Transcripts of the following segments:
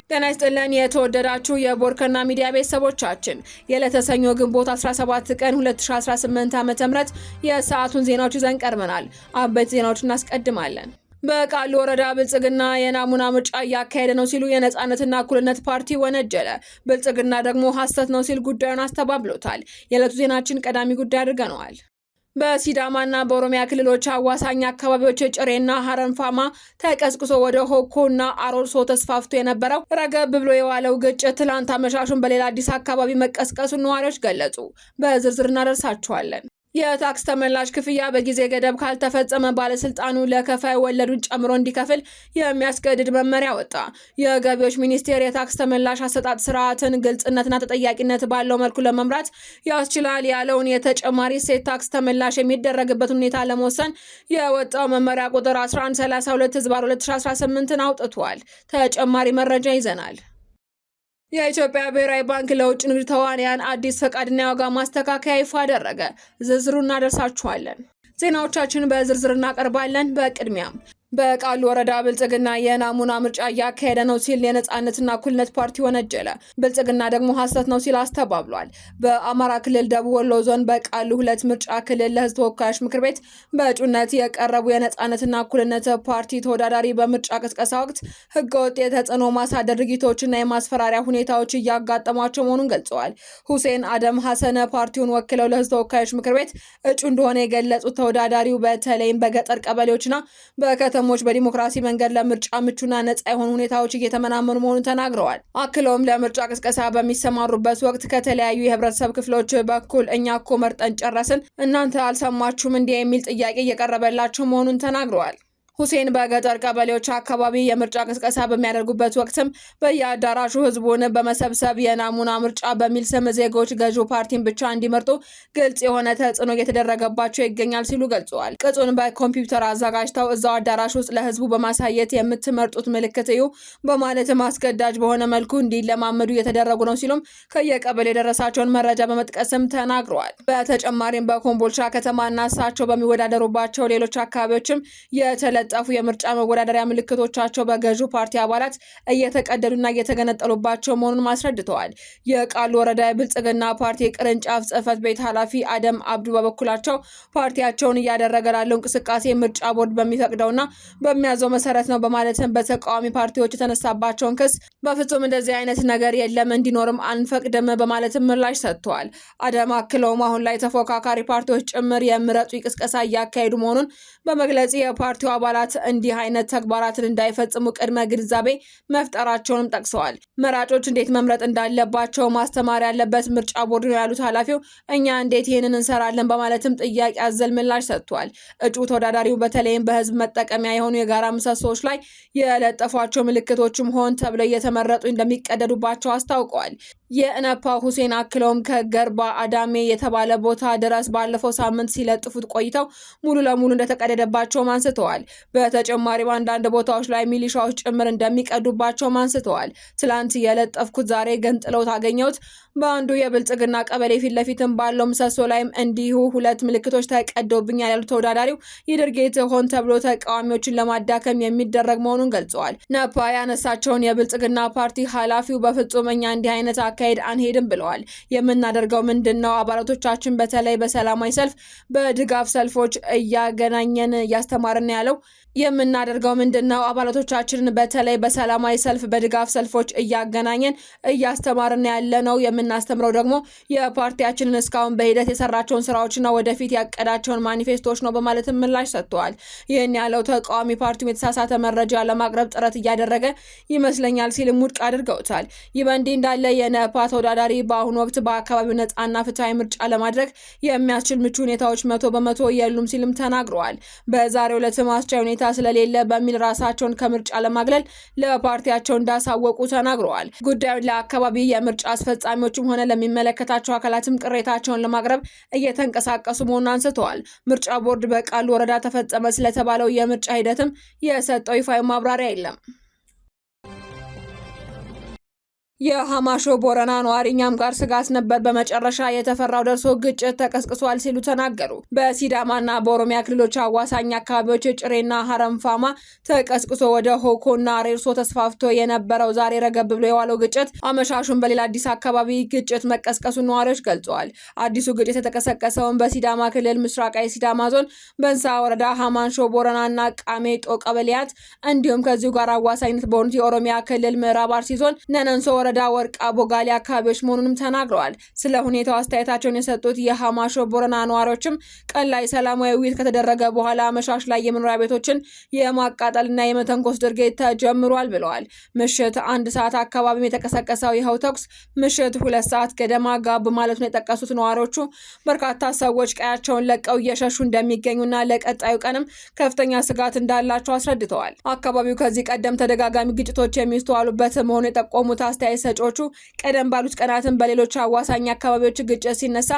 ጤና ይስጥልን የተወደዳችሁ የቦርከና ሚዲያ ቤተሰቦቻችን የለተሰኞ ግንቦት 17 ቀን 2018 ዓ.ም የሰዓቱን ዜናዎች ይዘን ቀርበናል። አበይት ዜናዎችን እናስቀድማለን። በቃሉ ወረዳ ብልጽግና የናሙና ምርጫ እያካሄደ ነው ሲሉ የነጻነትና እኩልነት ፓርቲ ወነጀለ። ብልጽግና ደግሞ ሐሰት ነው ሲል ጉዳዩን አስተባብሎታል። የዕለቱ ዜናችን ቀዳሚ ጉዳይ አድርገነዋል። በሲዳማና በኦሮሚያ ክልሎች አዋሳኝ አካባቢዎች ጭሬና ሀረንፋማ ተቀስቅሶ ወደ ሆኮና አሮርሶ ተስፋፍቶ የነበረው ረገብ ብሎ የዋለው ግጭት ትላንት አመሻሹን በሌላ አዲስ አካባቢ መቀስቀሱን ነዋሪዎች ገለጹ። በዝርዝር እናደርሳችኋለን። የታክስ ተመላሽ ክፍያ በጊዜ ገደብ ካልተፈጸመ ባለስልጣኑ ለከፋይ ወለዱን ጨምሮ እንዲከፍል የሚያስገድድ መመሪያ ወጣ። የገቢዎች ሚኒስቴር የታክስ ተመላሽ አሰጣጥ ስርዓትን ግልጽነትና ተጠያቂነት ባለው መልኩ ለመምራት ያስችላል ያለውን የተጨማሪ እሴት ታክስ ተመላሽ የሚደረግበት ሁኔታ ለመወሰን የወጣው መመሪያ ቁጥር 1132/2018 አውጥቷል። ተጨማሪ መረጃ ይዘናል። የኢትዮጵያ ብሔራዊ ባንክ ለውጭ ንግድ ተዋንያን አዲስ ፈቃድና የዋጋ ማስተካከያ ይፋ አደረገ። ዝርዝሩ እናደርሳችኋለን። ዜናዎቻችን በዝርዝር እናቀርባለን። በቅድሚያም በቃሉ ወረዳ ብልጽግና የናሙና ምርጫ እያካሄደ ነው ሲል የነጻነትና እኩልነት ፓርቲ ወነጀለ። ብልጽግና ደግሞ ሐሰት ነው ሲል አስተባብሏል። በአማራ ክልል ደቡብ ወሎ ዞን በቃሉ 2 ምርጫ ክልል ለሕዝብ ተወካዮች ምክር ቤት በእጩነት የቀረቡ የነጻነትና እኩልነት ፓርቲ ተወዳዳሪ በምርጫ ቅስቀሳ ወቅት ህገወጥ የተጽዕኖ ማሳደር ድርጊቶችና የማስፈራሪያ ሁኔታዎች እያጋጠሟቸው መሆኑን ገልጸዋል። ሁሴን አደም ሐሰነ ፓርቲውን ወክለው ለሕዝብ ተወካዮች ምክር ቤት እጩ እንደሆነ የገለጹት ተወዳዳሪው በተለይም በገጠር ቀበሌዎችና በከተሞች በዲሞክራሲ መንገድ ለምርጫ ምቹና ነጻ የሆኑ ሁኔታዎች እየተመናመኑ መሆኑን ተናግረዋል። አክለውም ለምርጫ ቅስቀሳ በሚሰማሩበት ወቅት ከተለያዩ የህብረተሰብ ክፍሎች በኩል እኛ እኮ መርጠን ጨረስን እናንተ አልሰማችሁም እንዲህ የሚል ጥያቄ እየቀረበላቸው መሆኑን ተናግረዋል። ሁሴን በገጠር ቀበሌዎች አካባቢ የምርጫ ቅስቀሳ በሚያደርጉበት ወቅትም በየአዳራሹ ህዝቡን በመሰብሰብ የናሙና ምርጫ በሚል ስም ዜጎች ገዢው ፓርቲን ብቻ እንዲመርጡ ግልጽ የሆነ ተጽዕኖ እየተደረገባቸው ይገኛል ሲሉ ገልጸዋል። ቅጹን በኮምፒውተር አዘጋጅተው እዛው አዳራሽ ውስጥ ለህዝቡ በማሳየት የምትመርጡት ምልክት እዩ በማለትም አስገዳጅ በሆነ መልኩ እንዲለማመዱ እየተደረጉ ነው ሲሉም ከየቀበሌ የደረሳቸውን መረጃ በመጥቀስም ተናግረዋል። በተጨማሪም በኮምቦልቻ ከተማና እሳቸው በሚወዳደሩባቸው ሌሎች አካባቢዎችም ጠፉ የምርጫ መወዳደሪያ ምልክቶቻቸው በገዢው ፓርቲ አባላት እየተቀደዱና እየተገነጠሉባቸው መሆኑን አስረድተዋል። የቃሉ ወረዳ ብልጽግና ፓርቲ ቅርንጫፍ ጽህፈት ቤት ኃላፊ አደም አብዱ በበኩላቸው ፓርቲያቸውን እያደረገ ላለው እንቅስቃሴ ምርጫ ቦርድ በሚፈቅደውና በሚያዘው መሰረት ነው በማለትም በተቃዋሚ ፓርቲዎች የተነሳባቸውን ክስ በፍጹም እንደዚህ አይነት ነገር የለም እንዲኖርም አንፈቅድም በማለትም ምላሽ ሰጥተዋል። አደም አክለውም አሁን ላይ ተፎካካሪ ፓርቲዎች ጭምር የምረጡ ቅስቀሳ እያካሄዱ መሆኑን በመግለጽ የፓርቲው አባላት እንዲህ አይነት ተግባራትን እንዳይፈጽሙ ቅድመ ግንዛቤ መፍጠራቸውንም ጠቅሰዋል። መራጮች እንዴት መምረጥ እንዳለባቸው ማስተማር ያለበት ምርጫ ቦርድ ነው ያሉት ኃላፊው እኛ እንዴት ይህንን እንሰራለን በማለትም ጥያቄ አዘል ምላሽ ሰጥቷል። እጩ ተወዳዳሪው በተለይም በህዝብ መጠቀሚያ የሆኑ የጋራ ምሰሶዎች ላይ የለጠፏቸው ምልክቶችም ሆን ተብለው እየተመረጡ እንደሚቀደዱባቸው አስታውቀዋል። የእነፓ ሁሴን አክለውም ከገርባ አዳሜ የተባለ ቦታ ድረስ ባለፈው ሳምንት ሲለጥፉት ቆይተው ሙሉ ለሙሉ እንደተቀደደባቸውም አንስተዋል። በተጨማሪም አንዳንድ ቦታዎች ላይ ሚሊሻዎች ጭምር እንደሚቀዱባቸው አንስተዋል። ትላንት የለጠፍኩት ዛሬ ገንጥለው ታገኘሁት በአንዱ የብልጽግና ቀበሌ ፊት ለፊትም ባለው ምሰሶ ላይም እንዲሁ 2 ምልክቶች ተቀደውብኛል ያሉት ተወዳዳሪው ይህ ድርጊት ሆን ተብሎ ተቃዋሚዎችን ለማዳከም የሚደረግ መሆኑን ገልጸዋል። ነፓ ያነሳቸውን የብልጽግና ፓርቲ ኃላፊው በፍጹም እኛ እንዲህ አይነት አካሄድ አንሄድም ብለዋል። የምናደርገው ምንድነው? አባላቶቻችን በተለይ በሰላማዊ ሰልፍ በድጋፍ ሰልፎች እያገናኘን እያስተማርን ያለው የምናደርገው ምንድነው? አባላቶቻችንን በተለይ በሰላማዊ ሰልፍ በድጋፍ ሰልፎች እያገናኘን እያስተማርን ያለ ነው። የምናስተምረው ደግሞ የፓርቲያችንን እስካሁን በሂደት የሰራቸውን ስራዎችና ወደፊት ያቀዳቸውን ማኒፌስቶች ነው በማለትም ምላሽ ሰጥተዋል። ይህን ያለው ተቃዋሚ ፓርቲው የተሳሳተ መረጃ ለማቅረብ ጥረት እያደረገ ይመስለኛል ሲል ውድቅ አድርገውታል። ይህ በእንዲህ እንዳለ የነፓ ተወዳዳሪ በአሁኑ ወቅት በአካባቢው ነጻና ፍትሃዊ ምርጫ ለማድረግ የሚያስችል ምቹ ሁኔታዎች 100% የሉም ሲልም ተናግረዋል። በዛሬው ዕለት ማስቻይ ሁኔታ ስለሌለ በሚል ራሳቸውን ከምርጫ ለማግለል ለፓርቲያቸው እንዳሳወቁ ተናግረዋል። ጉዳዩን ለአካባቢ የምርጫ አስፈጻሚዎችም ሆነ ለሚመለከታቸው አካላትም ቅሬታቸውን ለማቅረብ እየተንቀሳቀሱ መሆኑን አንስተዋል። ምርጫ ቦርድ በቃሉ ወረዳ ተፈጸመ ስለተባለው የምርጫ ሂደትም የሰጠው ይፋዊ ማብራሪያ የለም። የሃማሾ ቦረና ነዋሪ እኛም ጋር ስጋት ነበር፣ በመጨረሻ የተፈራው ደርሶ ግጭት ተቀስቅሷል ሲሉ ተናገሩ። በሲዳማና በኦሮሚያ ክልሎች አዋሳኝ አካባቢዎች ጭሬና ሀረምፋማ ተቀስቅሶ ወደ ሆኮና ሬርሶ ተስፋፍቶ የነበረው ዛሬ ረገብ ብሎ የዋለው ግጭት አመሻሹን በሌላ አዲስ አካባቢ ግጭት መቀስቀሱን ነዋሪዎች ገልጸዋል። አዲሱ ግጭት የተቀሰቀሰውን በሲዳማ ክልል ምስራቃዊ ሲዳማ ዞን በንሳ ወረዳ ሃማንሾ ቦረናና ቃሜጦ ቀበሌያት እንዲሁም ከዚሁ ጋር አዋሳኝነት በሆኑት የኦሮሚያ ክልል ምዕራብ አርሲ ዞን ነነንሶ ወረዳ ወርቃ ቦጋሌ አካባቢዎች መሆኑንም ተናግረዋል። ስለ ሁኔታው አስተያየታቸውን የሰጡት የሃማሾ ቦረና ነዋሪዎችም ቀን ላይ ሰላማዊ ውይይት ከተደረገ በኋላ አመሻሽ ላይ የመኖሪያ ቤቶችን የማቃጠልና የመተንኮስ ድርጊት ተጀምሯል ብለዋል። ምሽት 1 ሰዓት አካባቢም የተቀሰቀሰው ይኸው ተኩስ ምሽት 2 ሰዓት ገደማ ጋብ ማለቱን የጠቀሱት ነዋሪዎቹ በርካታ ሰዎች ቀያቸውን ለቀው እየሸሹ እንደሚገኙና ለቀጣዩ ቀንም ከፍተኛ ስጋት እንዳላቸው አስረድተዋል። አካባቢው ከዚህ ቀደም ተደጋጋሚ ግጭቶች የሚስተዋሉበት መሆኑ የጠቆሙት አስተያየት ሰጪዎቹ ቀደም ባሉት ቀናትም በሌሎች አዋሳኝ አካባቢዎች ግጭት ሲነሳ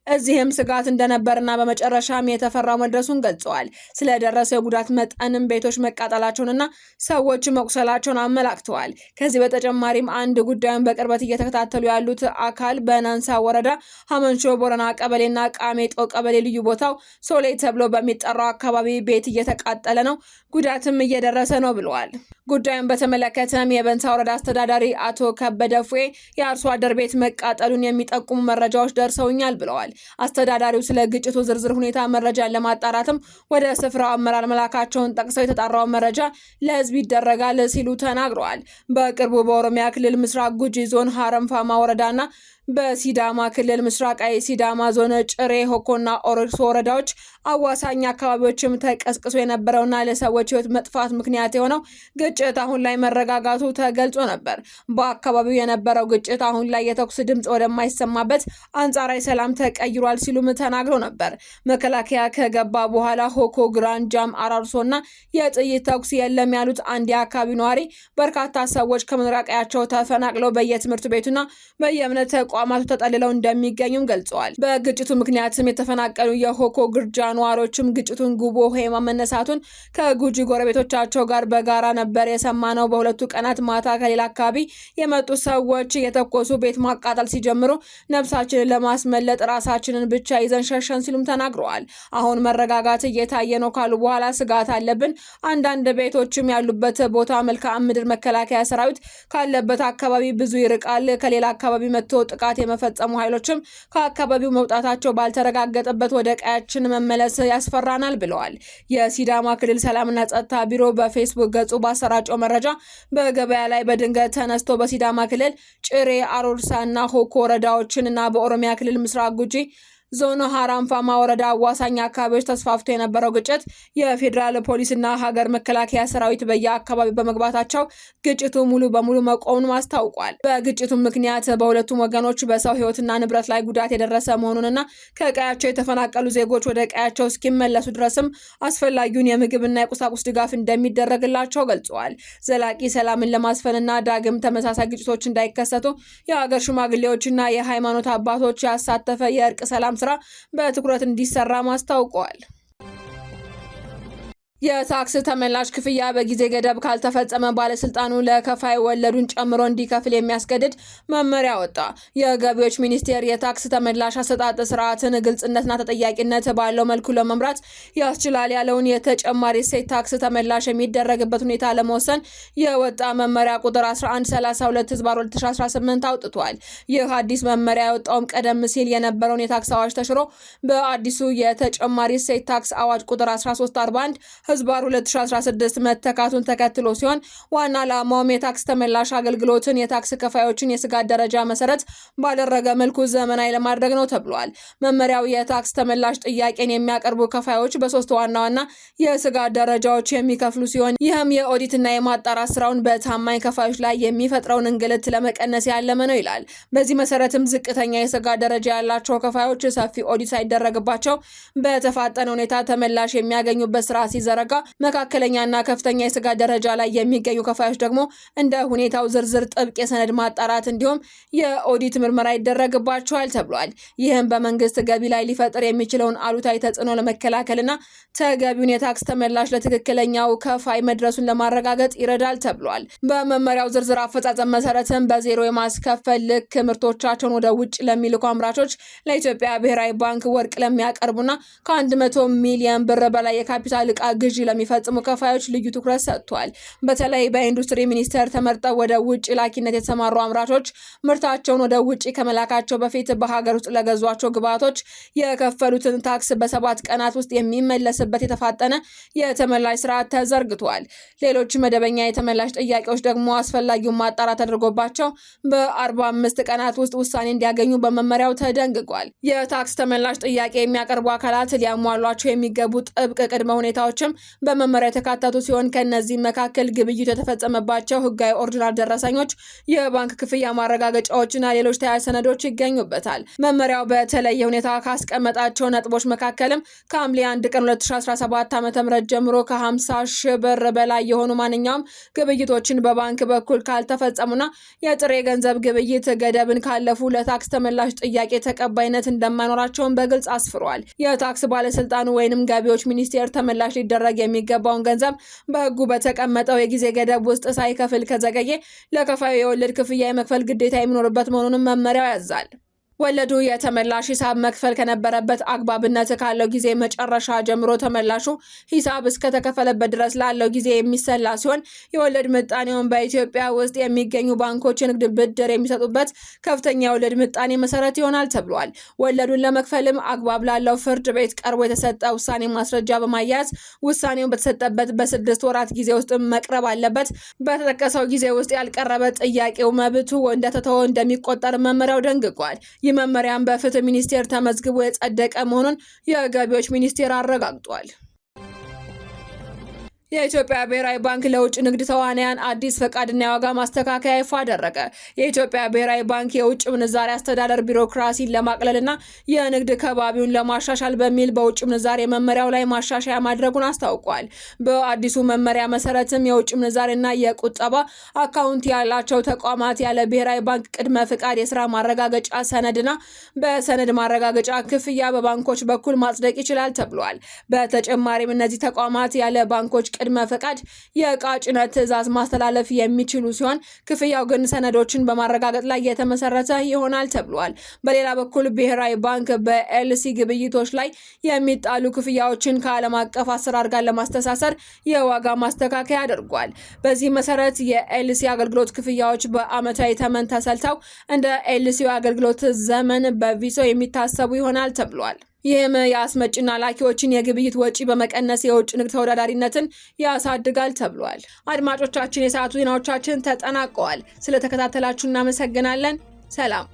እዚህም ስጋት እንደነበርና በመጨረሻም የተፈራው መድረሱን ገልጸዋል። ስለደረሰው የጉዳት መጠንም ቤቶች መቃጠላቸውንና ሰዎች መቁሰላቸውን አመላክተዋል። ከዚህ በተጨማሪም አንድ ጉዳዩን በቅርበት እየተከታተሉ ያሉት አካል በናንሳ ወረዳ ሃመንሾ ቦረና ቀበሌና ቃሜጦ ቀበሌ ልዩ ቦታው ሶሌ ተብሎ በሚጠራው አካባቢ ቤት እየተቃጠለ ነው፣ ጉዳትም እየደረሰ ነው ብለዋል። ጉዳዩን በተመለከተም የበንሳ ወረዳ አስተዳዳሪ አቶ ከበደ ፉዬ የአርሶ አደር ቤት መቃጠሉን የሚጠቁሙ መረጃዎች ደርሰውኛል ብለዋል። አስተዳዳሪው ስለ ግጭቱ ዝርዝር ሁኔታ መረጃን ለማጣራትም ወደ ስፍራው አመራር መላካቸውን ጠቅሰው የተጣራው መረጃ ለሕዝብ ይደረጋል ሲሉ ተናግረዋል። በቅርቡ በኦሮሚያ ክልል ምስራቅ ጉጂ ዞን ሀረምፋማ ወረዳና በሲዳማ ክልል ምስራቃዊ ሲዳማ ዞን ጭሬ ሆኮና ኦሮርሶ ወረዳዎች አዋሳኝ አካባቢዎችም ተቀስቅሶ የነበረውና ለሰዎች ሕይወት መጥፋት ምክንያት የሆነው ግጭት አሁን ላይ መረጋጋቱ ተገልጾ ነበር። በአካባቢው የነበረው ግጭት አሁን ላይ የተኩስ ድምፅ ወደማይሰማበት አንጻራዊ ሰላም ተቀይሯል ሲሉም ተናግረው ነበር። መከላከያ ከገባ በኋላ ሆኮ፣ ግራንጃም፣ አራርሶና የጥይት ተኩስ የለም ያሉት አንድ የአካባቢው ነዋሪ በርካታ ሰዎች ከመኖሪያ ቀያቸው ተፈናቅለው በየትምህርት ቤቱና በየእምነት ተቋማቱ ተጠልለው እንደሚገኙም ገልጸዋል። በግጭቱ ምክንያትም የተፈናቀሉ የሆኮ ግርጃ ነዋሪዎችም ግጭቱን ጉቦ ሄማ መነሳቱን ከጉጂ ጎረቤቶቻቸው ጋር በጋራ ነበር የሰማነው። በሁለቱ ቀናት ማታ ከሌላ አካባቢ የመጡ ሰዎች የተኮሱ ቤት ማቃጠል ሲጀምሩ ነፍሳችንን ለማስመለጥ ራሳችንን ብቻ ይዘን ሸሸን ሲሉም ተናግረዋል። አሁን መረጋጋት እየታየ ነው ካሉ በኋላ ስጋት አለብን። አንዳንድ ቤቶችም ያሉበት ቦታ መልክዓ ምድር መከላከያ ሰራዊት ካለበት አካባቢ ብዙ ይርቃል። ከሌላ አካባቢ መጥቶ ጥቃት የመፈጸሙ ኃይሎችም ከአካባቢው መውጣታቸው ባልተረጋገጠበት ወደ ቀያችን መመለስ ያስፈራናል ብለዋል። የሲዳማ ክልል ሰላምና ጸጥታ ቢሮ በፌስቡክ ገጹ ባሰራጨው መረጃ በገበያ ላይ በድንገት ተነስቶ በሲዳማ ክልል ጭሬ፣ አሮርሳና ሆኮ ወረዳዎችን እና በኦሮሚያ ክልል ምስራቅ ጉጂ ዞን ሀራምፋማ ወረዳ አዋሳኝ አካባቢዎች ተስፋፍቶ የነበረው ግጭት የፌዴራል ፖሊስና ሀገር መከላከያ ሰራዊት በየአካባቢው በመግባታቸው ግጭቱ ሙሉ በሙሉ መቆሙን አስታውቋል። በግጭቱ ምክንያት በሁለቱም ወገኖች በሰው ሕይወትና ንብረት ላይ ጉዳት የደረሰ መሆኑንና ከቀያቸው የተፈናቀሉ ዜጎች ወደ ቀያቸው እስኪመለሱ ድረስም አስፈላጊውን የምግብና የቁሳቁስ ድጋፍ እንደሚደረግላቸው ገልጸዋል። ዘላቂ ሰላምን ለማስፈንና ዳግም ተመሳሳይ ግጭቶች እንዳይከሰቱ የሀገር ሽማግሌዎችና የሃይማኖት አባቶች ያሳተፈ የእርቅ ሰላም ስራ በትኩረት እንዲሰራ ማስታውቀዋል። የታክስ ተመላሽ ክፍያ በጊዜ ገደብ ካልተፈጸመ ባለስልጣኑ ለከፋይ ወለዱን ጨምሮ እንዲከፍል የሚያስገድድ መመሪያ ወጣ። የገቢዎች ሚኒስቴር የታክስ ተመላሽ አሰጣጥ ስርዓትን ግልጽነትና ተጠያቂነት ባለው መልኩ ለመምራት ያስችላል ያለውን የተጨማሪ እሴት ታክስ ተመላሽ የሚደረግበት ሁኔታ ለመወሰን የወጣ መመሪያ ቁጥር 1132/2018 አውጥቷል። ይህ አዲስ መመሪያ የወጣውም ቀደም ሲል የነበረውን የታክስ አዋጅ ተሽሮ በአዲሱ የተጨማሪ እሴት ታክስ አዋጅ ቁጥር 1341 ህዝባር 2016 መተካቱን ተከትሎ ሲሆን ዋና ዓላማውም የታክስ ተመላሽ አገልግሎትን የታክስ ከፋዮችን የስጋት ደረጃ መሰረት ባደረገ መልኩ ዘመናዊ ለማድረግ ነው ተብሏል። መመሪያው የታክስ ተመላሽ ጥያቄን የሚያቀርቡ ከፋዮች በሶስት ዋና የስጋት ደረጃዎች የሚከፍሉ ሲሆን ይህም የኦዲትና የማጣራት ስራውን በታማኝ ከፋዮች ላይ የሚፈጥረውን እንግልት ለመቀነስ ያለመ ነው ይላል። በዚህ መሰረትም ዝቅተኛ የስጋት ደረጃ ያላቸው ከፋዮች ሰፊ ኦዲት ሳይደረግባቸው በተፋጠነ ሁኔታ ተመላሽ የሚያገኙበት ስራ ሲዘረጋ ሲዘረጋ መካከለኛና ከፍተኛ የስጋት ደረጃ ላይ የሚገኙ ከፋዮች ደግሞ እንደ ሁኔታው ዝርዝር ጥብቅ የሰነድ ማጣራት እንዲሁም የኦዲት ምርመራ ይደረግባቸዋል ተብሏል። ይህም በመንግስት ገቢ ላይ ሊፈጥር የሚችለውን አሉታዊ ተጽዕኖ ለመከላከልና ተገቢውን የታክስ ተመላሽ ለትክክለኛው ከፋይ መድረሱን ለማረጋገጥ ይረዳል ተብሏል። በመመሪያው ዝርዝር አፈጻጸም መሰረትም በዜሮ የማስከፈል ልክ ምርቶቻቸውን ወደ ውጭ ለሚልኩ አምራቾች፣ ለኢትዮጵያ ብሔራዊ ባንክ ወርቅ ለሚያቀርቡና ከ100 ሚሊዮን ብር በላይ የካፒታል ዕቃ ግዢ ለሚፈጽሙ ከፋዮች ልዩ ትኩረት ሰጥቷል። በተለይ በኢንዱስትሪ ሚኒስቴር ተመርጠው ወደ ውጭ ላኪነት የተሰማሩ አምራቾች ምርታቸውን ወደ ውጭ ከመላካቸው በፊት በሀገር ውስጥ ለገዟቸው ግብዓቶች የከፈሉትን ታክስ በ7 ቀናት ውስጥ የሚመለስበት የተፋጠነ የተመላሽ ስርዓት ተዘርግቷል። ሌሎች መደበኛ የተመላሽ ጥያቄዎች ደግሞ አስፈላጊውን ማጣራት ተደርጎባቸው በ45 ቀናት ውስጥ ውሳኔ እንዲያገኙ በመመሪያው ተደንግጓል። የታክስ ተመላሽ ጥያቄ የሚያቀርቡ አካላት ሊያሟሏቸው የሚገቡ ጥብቅ ቅድመ ሁኔታዎችም በመመሪያው የተካተቱ ሲሆን ከነዚህም መካከል ግብይቱ የተፈጸመባቸው ህጋዊ ኦሪጂናል ደረሰኞች፣ የባንክ ክፍያ ማረጋገጫዎችና ሌሎች ተያያዥ ሰነዶች ይገኙበታል። መመሪያው በተለየ ሁኔታ ካስቀመጣቸው ነጥቦች መካከልም ከሐምሌ 1 ቀን 2017 ዓ.ም ጀምሮ ከ50 ሺህ ብር በላይ የሆኑ ማንኛውም ግብይቶችን በባንክ በኩል ካልተፈጸሙና የጥሬ ገንዘብ ግብይት ገደብን ካለፉ ለታክስ ተመላሽ ጥያቄ ተቀባይነት እንደማይኖራቸውን በግልጽ አስፍሯል። የታክስ ባለስልጣኑ ወይንም ገቢዎች ሚኒስቴር ተመላሽ ሊደረግ የሚገባውን ገንዘብ በህጉ በተቀመጠው የጊዜ ገደብ ውስጥ ሳይከፍል ከዘገየ ለከፋዩ የወለድ ክፍያ የመክፈል ግዴታ የሚኖርበት መሆኑንም መመሪያው ያዛል። ወለዱ የተመላሽ ሂሳብ መክፈል ከነበረበት አግባብነት ካለው ጊዜ መጨረሻ ጀምሮ ተመላሹ ሂሳብ እስከተከፈለበት ድረስ ላለው ጊዜ የሚሰላ ሲሆን የወለድ ምጣኔውን በኢትዮጵያ ውስጥ የሚገኙ ባንኮች የንግድ ብድር የሚሰጡበት ከፍተኛ የወለድ ምጣኔ መሰረት ይሆናል ተብሏል። ወለዱን ለመክፈልም አግባብ ላለው ፍርድ ቤት ቀርቦ የተሰጠ ውሳኔ ማስረጃ በማያያዝ ውሳኔውን በተሰጠበት በ6 ወራት ጊዜ ውስጥ መቅረብ አለበት። በተጠቀሰው ጊዜ ውስጥ ያልቀረበ ጥያቄው መብቱ እንደተተወ እንደሚቆጠር መመሪያው ደንግጓል። ይህ መመሪያም በፍትህ ሚኒስቴር ተመዝግቦ የጸደቀ መሆኑን የገቢዎች ሚኒስቴር አረጋግጧል። የኢትዮጵያ ብሔራዊ ባንክ ለውጭ ንግድ ተዋንያን አዲስ ፈቃድና የዋጋ ማስተካከያ ይፋ አደረገ። የኢትዮጵያ ብሔራዊ ባንክ የውጭ ምንዛሬ አስተዳደር ቢሮክራሲን ለማቅለልና የንግድ ከባቢውን ለማሻሻል በሚል በውጭ ምንዛሬ መመሪያው ላይ ማሻሻያ ማድረጉን አስታውቋል። በአዲሱ መመሪያ መሰረትም የውጭ ምንዛሬና የቁጠባ አካውንት ያላቸው ተቋማት ያለ ብሔራዊ ባንክ ቅድመ ፍቃድ የስራ ማረጋገጫ ሰነድና በሰነድ ማረጋገጫ ክፍያ በባንኮች በኩል ማጽደቅ ይችላል ተብሏል። በተጨማሪም እነዚህ ተቋማት ያለ ባንኮች ቅድመ ፈቃድ የዕቃ ጭነት ትዕዛዝ ማስተላለፍ የሚችሉ ሲሆን ክፍያው ግን ሰነዶችን በማረጋገጥ ላይ የተመሰረተ ይሆናል ተብሏል። በሌላ በኩል ብሔራዊ ባንክ በኤልሲ ግብይቶች ላይ የሚጣሉ ክፍያዎችን ከዓለም አቀፍ አሰራር ጋር ለማስተሳሰር የዋጋ ማስተካከያ አድርጓል። በዚህ መሰረት የኤልሲ አገልግሎት ክፍያዎች በአመታዊ ተመን ተሰልተው እንደ ኤልሲው አገልግሎት ዘመን በቪሶ የሚታሰቡ ይሆናል ተብሏል። ይህም የአስመጭና ላኪዎችን የግብይት ወጪ በመቀነስ የውጭ ንግድ ተወዳዳሪነትን ያሳድጋል ተብሏል። አድማጮቻችን፣ የሰዓቱ ዜናዎቻችን ተጠናቀዋል። ስለተከታተላችሁ እናመሰግናለን። ሰላም።